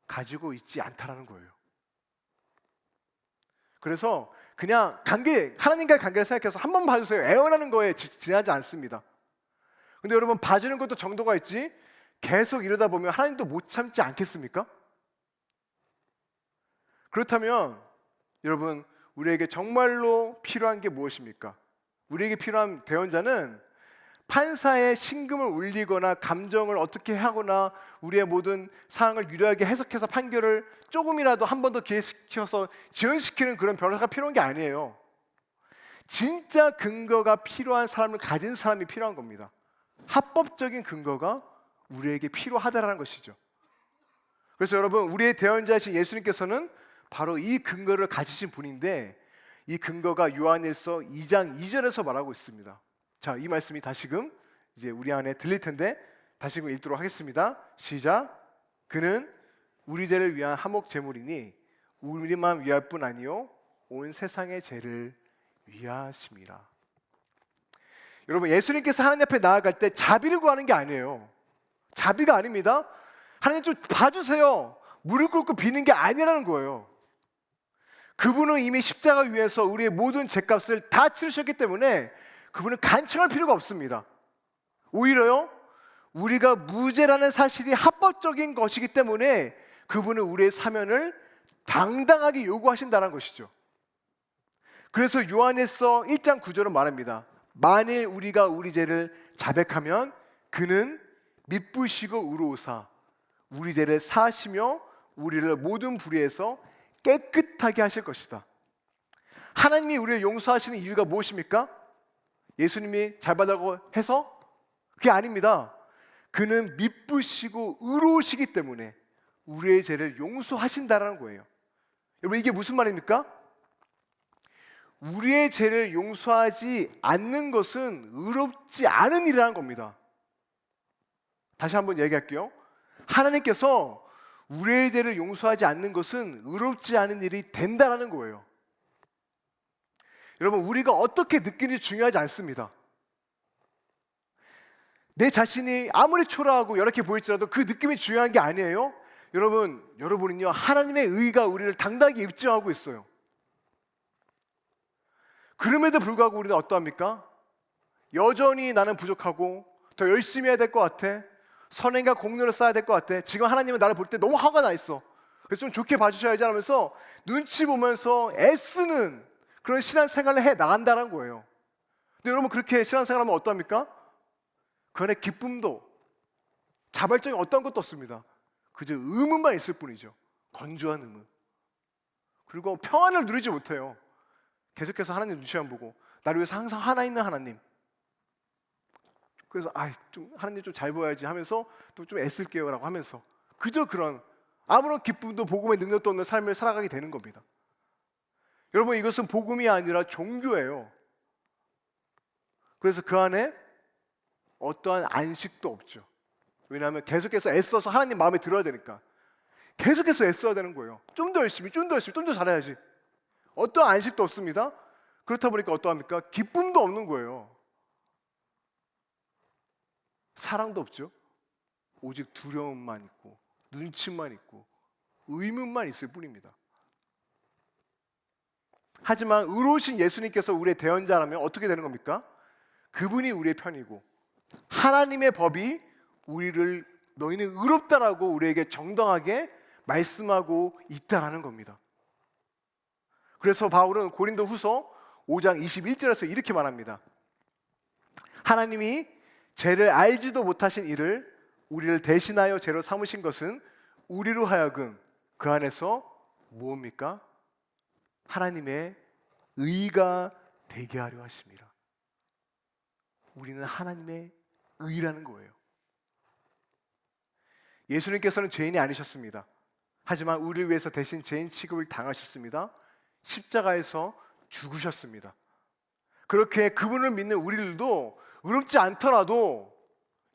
가지고 있지 않다라는 거예요. 그래서 그냥 하나님과의 관계를 생각해서 한 번 봐주세요, 애원하는 거에 지나지 않습니다. 근데 여러분, 봐주는 것도 정도가 있지 계속 이러다 보면 하나님도 못 참지 않겠습니까? 그렇다면 여러분, 우리에게 정말로 필요한 게 무엇입니까? 우리에게 필요한 대언자는 판사의 심금을 울리거나 감정을 어떻게 하거나 우리의 모든 상황을 유리하게 해석해서 판결을 조금이라도 한 번 더 기회시켜서 지연시키는 그런 변호사가 필요한 게 아니에요. 진짜 근거가 필요한 사람을 가진 사람이 필요한 겁니다. 합법적인 근거가 우리에게 필요하다라는 것이죠. 그래서 여러분, 우리의 대언자이신 예수님께서는 바로 이 근거를 가지신 분인데, 이 근거가 요한일서 2장 2절에서 말하고 있습니다. 자, 이 말씀이 다시금 이제 우리 안에 들릴 텐데 다시금 읽도록 하겠습니다. 시작. 그는 우리 죄를 위한 화목 제물이니 우리만 위할 뿐 아니요 온 세상의 죄를 위하심이라. 여러분, 예수님께서 하나님 앞에 나아갈 때 자비를 구하는 게 아니에요. 자비가 아닙니다. 하나님 좀 봐주세요, 무릎 꿇고 비는 게 아니라는 거예요. 그분은 이미 십자가 위에서 우리의 모든 죄값을 다 치르셨기 때문에 그분은 간청할 필요가 없습니다. 오히려요, 우리가 무죄라는 사실이 합법적인 것이기 때문에 그분은 우리의 사면을 당당하게 요구하신다는 것이죠. 그래서 요한일서 1장 9절은 말합니다. 만일 우리가 우리 죄를 자백하면 그는 미쁘시고 의로우사 우리 죄를 사하시며 우리를 모든 불의에서 깨끗하게 하실 것이다. 하나님이 우리를 용서하시는 이유가 무엇입니까? 예수님이 잘 받으라고 해서? 그게 아닙니다. 그는 미쁘시고 의로우시기 때문에 우리의 죄를 용서하신다라는 거예요. 여러분, 이게 무슨 말입니까? 우리의 죄를 용서하지 않는 것은 의롭지 않은 일이라는 겁니다. 다시 한번 얘기할게요. 하나님께서 우리의 죄를 용서하지 않는 것은 의롭지 않은 일이 된다라는 거예요. 여러분, 우리가 어떻게 느끼는지 중요하지 않습니다. 내 자신이 아무리 초라하고 열악해 보일지라도 그 느낌이 중요한 게 아니에요. 여러분은요, 하나님의 의가 우리를 당당하게 입증하고 있어요. 그럼에도 불구하고 우리는 어떠합니까? 여전히 나는 부족하고 더 열심히 해야 될 것 같아. 선행과 공로를 쌓아야 될 것 같아. 지금 하나님은 나를 볼 때 너무 화가 나 있어. 그래서 좀 좋게 봐주셔야지 하면서 눈치 보면서 애쓰는 그런 신앙생활을 해 나간다는 거예요. 근데 여러분, 그렇게 신앙생활하면 어떠합니까? 그 안에 기쁨도 자발적인 어떤 것도 없습니다. 그저 의문만 있을 뿐이죠. 건조한 의문. 그리고 평안을 누리지 못해요. 계속해서 하나님 눈치만 보고 나를 위해서 항상 하나 있는 하나님. 그래서 좀 하나님 좀 잘 보여야지 하면서 또 좀 애쓸게요 라고 하면서 그저 그런 아무런 기쁨도 복음의 능력도 없는 삶을 살아가게 되는 겁니다. 여러분, 이것은 복음이 아니라 종교예요. 그래서 그 안에 어떠한 안식도 없죠. 왜냐하면 계속해서 애써서 하나님 마음에 들어야 되니까 계속해서 애써야 되는 거예요. 좀 더 열심히, 좀 더 잘해야지. 어떠한 안식도 없습니다. 그렇다 보니까 어떠합니까? 기쁨도 없는 거예요. 사랑도 없죠. 오직 두려움만 있고 눈치만 있고 의문만 있을 뿐입니다. 하지만 의로우신 예수님께서 우리의 대언자라면 어떻게 되는 겁니까? 그분이 우리의 편이고 하나님의 법이 우리를 너희는 의롭다라고 우리에게 정당하게 말씀하고 있다라는 겁니다. 그래서 바울은 고린도 후서 5장 21절에서 이렇게 말합니다. 하나님이 죄를 알지도 못하신 이를 우리를 대신하여 죄로 삼으신 것은 우리로 하여금 그 안에서 무엇입니까? 하나님의 의가 되게 하려 하십니다. 우리는 하나님의 의라는 거예요. 예수님께서는 죄인이 아니셨습니다. 하지만 우리를 위해서 대신 죄인 취급을 당하셨습니다. 십자가에서 죽으셨습니다. 그렇게 그분을 믿는 우리들도 의롭지 않더라도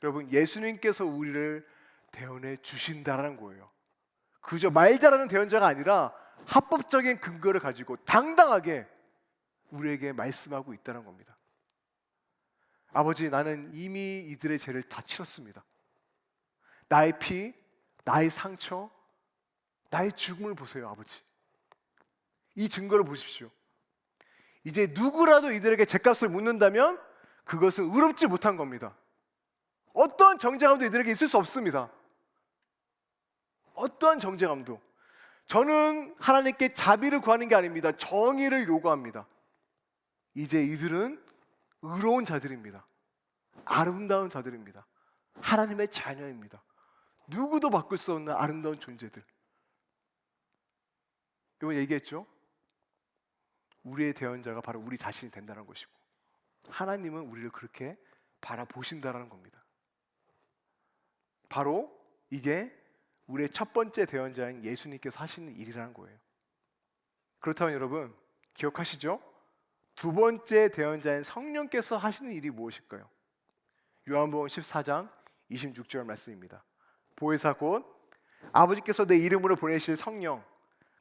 여러분, 예수님께서 우리를 대언해 주신다는 거예요. 그저 말 잘하는 대언자가 아니라 합법적인 근거를 가지고 당당하게 우리에게 말씀하고 있다는 겁니다. 아버지, 나는 이미 이들의 죄를 다 치렀습니다. 나의 피, 나의 상처, 나의 죽음을 보세요, 아버지. 이 증거를 보십시오. 이제 누구라도 이들에게 죄값을 묻는다면 그것은 의롭지 못한 겁니다. 어떤 정죄감도 이들에게 있을 수 없습니다. 어떤 정죄감도. 저는 하나님께 자비를 구하는 게 아닙니다. 정의를 요구합니다. 이제 이들은 의로운 자들입니다. 아름다운 자들입니다. 하나님의 자녀입니다. 누구도 바꿀 수 없는 아름다운 존재들. 이번 얘기했죠? 우리의 대언자가 바로 우리 자신이 된다는 것이고, 하나님은 우리를 그렇게 바라보신다는 겁니다. 바로 이게 우리의 첫 번째 대언자인 예수님께서 하시는 일이라는 거예요. 그렇다면 여러분 기억하시죠? 두 번째 대언자인 성령께서 하시는 일이 무엇일까요? 요한복음 14장 26절 말씀입니다. 보혜사 곧 아버지께서 내 이름으로 보내실 성령,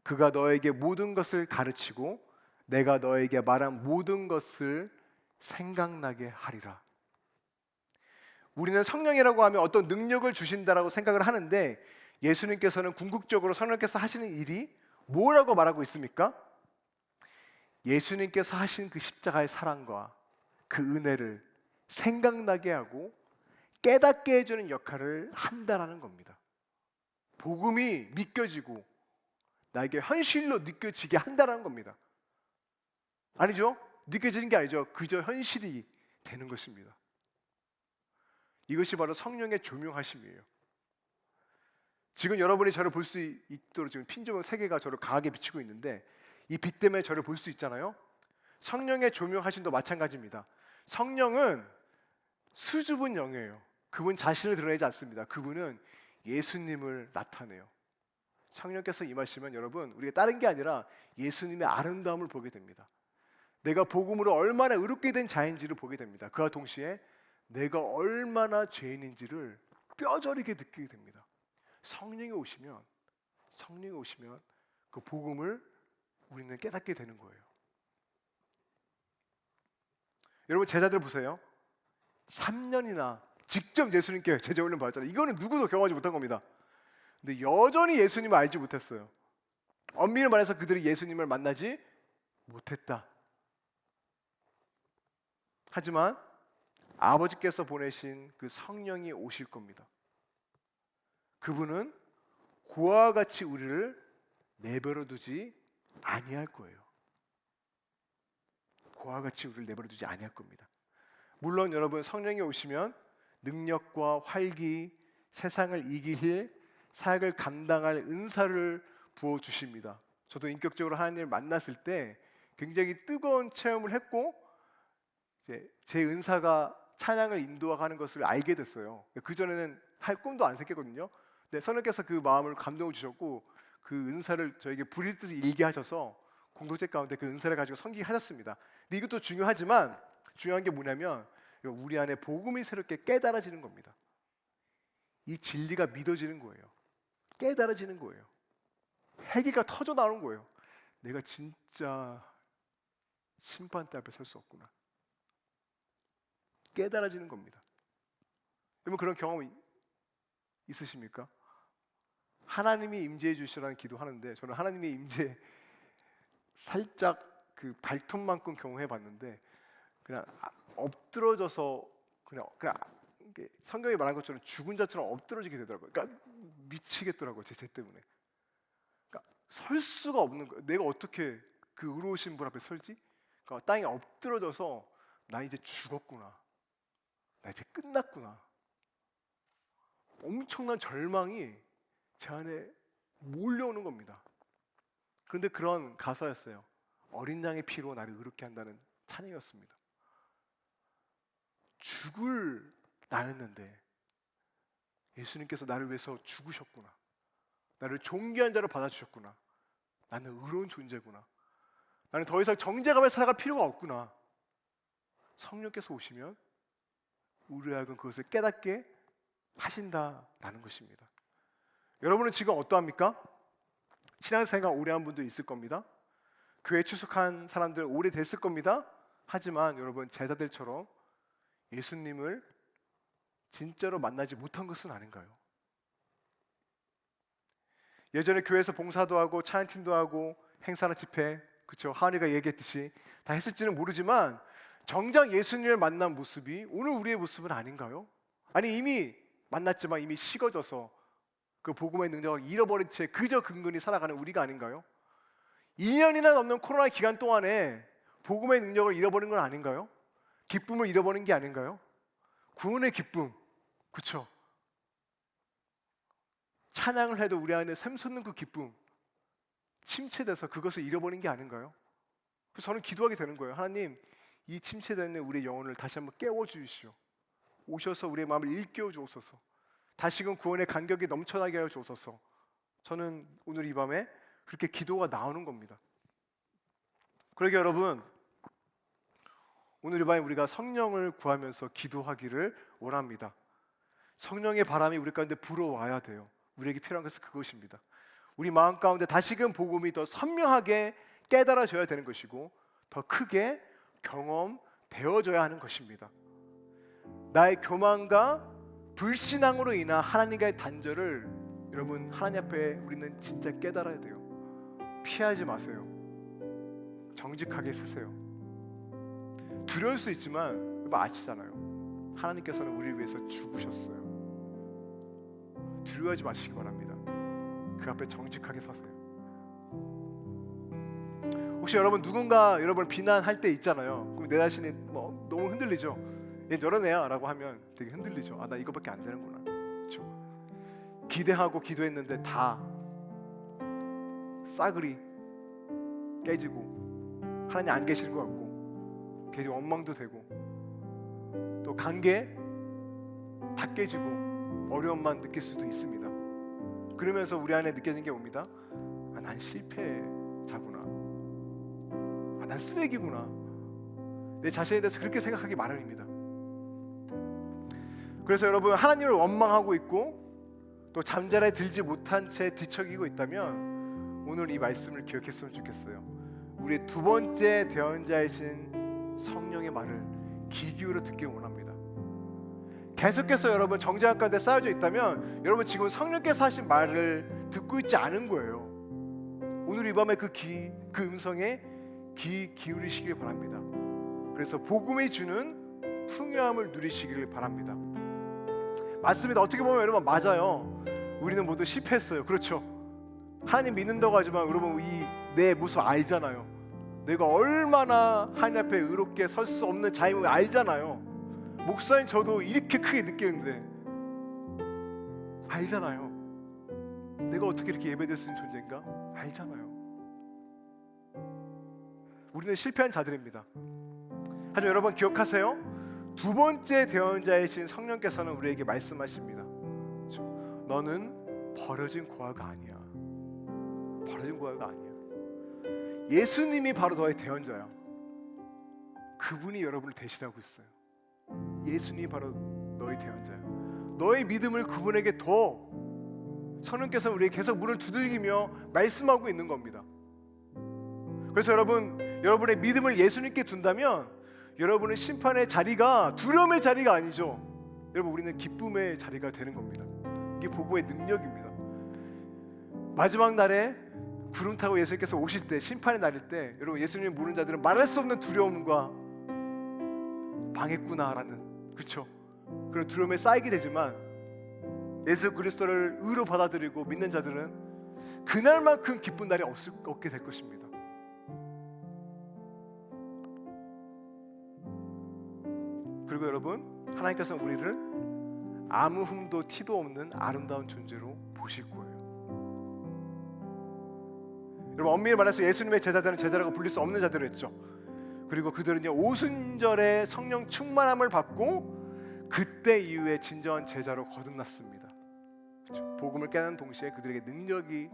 그가 너에게 모든 것을 가르치고 내가 너에게 말한 모든 것을 생각나게 하리라. 우리는 성령이라고 하면 어떤 능력을 주신다라고 생각을 하는데, 예수님께서는 궁극적으로 성령께서 하시는 일이 뭐라고 말하고 있습니까? 예수님께서 하신 그 십자가의 사랑과 그 은혜를 생각나게 하고 깨닫게 해주는 역할을 한다라는 겁니다. 복음이 믿겨지고 나에게 현실로 느껴지게 한다라는 겁니다. 아니죠? 느껴지는 게 아니죠. 그저 현실이 되는 것입니다. 이것이 바로 성령의 조명하심이에요. 지금 여러분이 저를 볼 수 있도록 지금 핀조명 3개가 저를 강하게 비추고 있는데, 이 빛 때문에 저를 볼 수 있잖아요. 성령의 조명하심도 마찬가지입니다. 성령은 수줍은 영이에요. 그분 자신을 드러내지 않습니다. 그분은 예수님을 나타내요. 성령께서 임하시면 여러분, 우리가 다른 게 아니라 예수님의 아름다움을 보게 됩니다. 내가 복음으로 얼마나 의롭게 된 자인지를 보게 됩니다. 그와 동시에 내가 얼마나 죄인인지를 뼈저리게 느끼게 됩니다. 성령이 오시면 그 복음을 우리는 깨닫게 되는 거예요. 여러분 제자들 보세요. 3년이나 직접 예수님께 제자 훈련 받았잖아요. 이거는 누구도 경험하지 못한 겁니다. 근데 여전히 예수님을 알지 못했어요. 엄밀히 말해서 그들이 예수님을 만나지 못했다. 하지만 아버지께서 보내신 그 성령이 오실 겁니다. 그분은 그와 같이 우리를 내버려 두지 아니할 거예요. 그와 같이 우리를 내버려 두지 아니할 겁니다. 물론 여러분 성령이 오시면 능력과 활기, 세상을 이길 사역을 감당할 은사를 부어 주십니다. 저도 인격적으로 하나님을 만났을 때 굉장히 뜨거운 체험을 했고, 이제 제 은사가 찬양을 인도하는 것을 알게 됐어요. 그 전에는 할 꿈도 안 생겼거든요. 근데 성령께서 그 마음을 감동을 주셨고, 그 은사를 저에게 부릴 듯이 일게 하셔서 공동체 가운데 그 은사를 가지고 섬기하셨습니다. 근데 이것도 중요하지만 중요한 게 뭐냐면 우리 안에 복음이 새롭게 깨달아지는 겁니다. 이 진리가 믿어지는 거예요. 깨달아지는 거예요. 회개가 터져 나오는 거예요. 내가 진짜 심판대 앞에 설 수 없구나. 깨달아지는 겁니다. 여러분 그런 경험 있으십니까? 하나님이 임재해 주시라는 기도하는데, 저는 하나님의 임재 살짝 그 발톱만큼 경험해 봤는데, 그냥 엎드러져서 그냥 성경이 말한 것처럼 죽은 자처럼 엎드러지게 되더라고요. 그러니까 미치겠더라고요. 제 때문에. 그러니까 설 수가 없는 거예요. 내가 어떻게 그 의로우신 분 앞에 설지? 그러니까 땅에 엎드러져서 나 이제 죽었구나. 나 이제 끝났구나. 엄청난 절망이 제 안에 몰려오는 겁니다. 그런데 그런 가사였어요. 어린 양의 피로 나를 의롭게 한다는 찬양이었습니다. 죽을 나였는데 예수님께서 나를 위해서 죽으셨구나. 나를 존귀한 자로 받아주셨구나. 나는 의로운 존재구나. 나는 더 이상 정죄감을 살아갈 필요가 없구나. 성령께서 오시면 우리 하여금 그것을 깨닫게 하신다라는 것입니다. 여러분은 지금 어떠합니까? 신앙생활 오래 한 분도 있을 겁니다. 교회 출석한 사람들 오래 됐을 겁니다. 하지만 여러분 제자들처럼 예수님을 진짜로 만나지 못한 것은 아닌가요? 예전에 교회에서 봉사도 하고 찬양팀도 하고 행사나 집회, 그렇죠? 하은이가 얘기했듯이 다 했을지는 모르지만 정작 예수님을 만난 모습이 오늘 우리의 모습은 아닌가요? 아니 이미 만났지만 이미 식어져서 그 복음의 능력을 잃어버린 채 그저 근근히 살아가는 우리가 아닌가요? 2년이나 넘는 코로나 기간 동안에 복음의 능력을 잃어버린 건 아닌가요? 기쁨을 잃어버린 게 아닌가요? 구원의 기쁨, 그쵸? 찬양을 해도 우리 안에 샘솟는 그 기쁨 침체돼서 그것을 잃어버린 게 아닌가요? 그래서 저는 기도하게 되는 거예요. 하나님, 이 침체되는 우리의 영혼을 다시 한번 깨워주시오. 오셔서 우리의 마음을 일깨워 주옵소서. 다시금 구원의 간격이 넘쳐나게 하여 주옵소서. 저는 오늘 이 밤에 그렇게 기도가 나오는 겁니다. 그러게 여러분, 오늘 이 밤에 우리가 성령을 구하면서 기도하기를 원합니다. 성령의 바람이 우리 가운데 불어와야 돼요. 우리에게 필요한 것은 그것입니다. 우리 마음 가운데 다시금 복음이 더 선명하게 깨달아져야 되는 것이고 더 크게 경험되어져야 하는 것입니다. 나의 교만과 불신앙으로 인한 하나님과의 단절을 여러분 하나님 앞에 우리는 진짜 깨달아야 돼요. 피하지 마세요. 정직하게 쓰세요. 두려울 수 있지만 여러분 아시잖아요. 하나님께서는 우리를 위해서 죽으셨어요. 두려워하지 마시기 바랍니다. 그 앞에 정직하게 서세요. 혹시 여러분 누군가 여러분을 비난할 때 있잖아요. 그럼 내 자신이 너무 흔들리죠. 얘 저런 애야 라고 하면 되게 흔들리죠. 아, 나 이거밖에 안 되는구나. 그렇죠? 기대하고 기도했는데 다 싸그리 깨지고 하나님 안 계시는 것 같고 계속 원망도 되고 또 관계 다 깨지고 어려움만 느낄 수도 있습니다. 그러면서 우리 안에 느껴진 게 뭡니다. 아, 난 실패자구나. 아, 난 쓰레기구나. 내 자신에 대해서 그렇게 생각하기 마련입니다. 그래서 여러분 하나님을 원망하고 있고 또 잠자리에 들지 못한 채 뒤척이고 있다면 오늘 이 말씀을 기억했으면 좋겠어요. 우리의 두 번째 대언자이신 성령의 말을 귀 기울여 듣기 원합니다. 계속해서 여러분 정죄함 가운데 쌓여져 있다면 여러분 지금 성령께서 하신 말을 듣고 있지 않은 거예요. 오늘 이 밤에 그 음성에 귀 기울이시길 바랍니다. 그래서 복음이 주는 풍요함을 누리시길 바랍니다. 맞습니다. 어떻게 보면 여러분 맞아요. 우리는 모두 실패했어요. 그렇죠? 하나님 믿는다고 하지만 여러분 이 내 모습 알잖아요. 내가 얼마나 하나님 앞에 의롭게 설 수 없는 자임을 알잖아요. 목사님 저도 이렇게 크게 느끼는데 알잖아요. 내가 어떻게 이렇게 예배될 수 있는 존재인가? 알잖아요. 우리는 실패한 자들입니다. 하지만 여러분 기억하세요. 두 번째 대언자이신 성령께서는 우리에게 말씀하십니다. 그렇죠? 너는 버려진 고아가 아니야. 버려진 고아가 아니야. 예수님이 바로 너의 대언자야. 그분이 여러분을 대신하고 있어요. 예수님이 바로 너의 대언자야. 너의 믿음을 그분에게 더 성령께서 우리에게 계속 문을 두들기며 말씀하고 있는 겁니다. 그래서 여러분의 믿음을 예수님께 둔다면 여러분의 심판의 자리가 두려움의 자리가 아니죠. 여러분 우리는 기쁨의 자리가 되는 겁니다. 이게 복음의 능력입니다. 마지막 날에 구름 타고 예수님께서 오실 때 심판의 날일 때 여러분 예수님을 모르는 자들은 말할 수 없는 두려움과 망했구나라는 그렇죠. 그런 두려움에 쌓이게 되지만 예수 그리스도를 의로 받아들이고 믿는 자들은 그날만큼 기쁜 날이 없게 될 것입니다. 그리고 여러분 하나님께서는 우리를 아무 흠도 티도 없는 아름다운 존재로 보실 거예요. 여러분 엄밀히 말해서 예수님의 제자들은 제자라고 불릴 수 없는 자들이었죠. 그리고 그들은요 오순절에 성령 충만함을 받고 그때 이후에 진정한 제자로 거듭났습니다. 그렇죠? 복음을 깨닫는 동시에 그들에게 능력이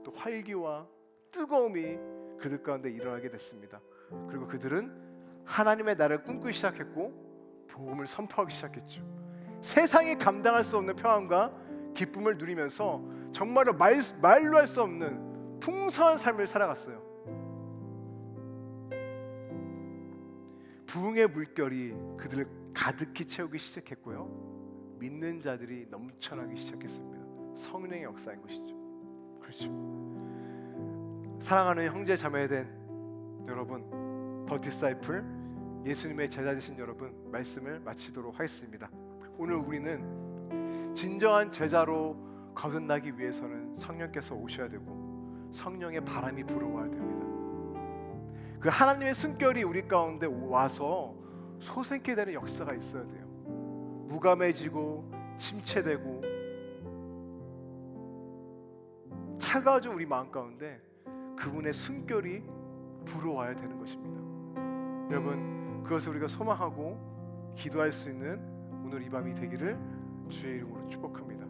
또 활기와 뜨거움이 그들 가운데 일어나게 됐습니다. 그리고 그들은 하나님의 나라를 꿈꾸기 시작했고 복음을 선포하기 시작했죠. 세상이 감당할 수 없는 평안과 기쁨을 누리면서 정말로 말로 할 수 없는 풍성한 삶을 살아갔어요. 부흥의 물결이 그들을 가득히 채우기 시작했고요. 믿는 자들이 넘쳐나기 시작했습니다. 성령의 역사인 것이죠. 그렇죠. 사랑하는 형제 자매된 여러분, 더 디사이플 예수님의 제자 되신 여러분 말씀을 마치도록 하겠습니다. 오늘 우리는 진정한 제자로 거듭나기 위해서는 성령께서 오셔야 되고 성령의 바람이 불어와야 됩니다. 그 하나님의 숨결이 우리 가운데 와서 솟게 되는 역사가 있어야 돼요. 무감해지고 침체되고 차가워진 우리 마음 가운데 그분의 숨결이 불어와야 되는 것입니다. 여러분, 그것을 우리가 소망하고 기도할 수 있는 오늘 이 밤이 되기를 주의 이름으로 축복합니다.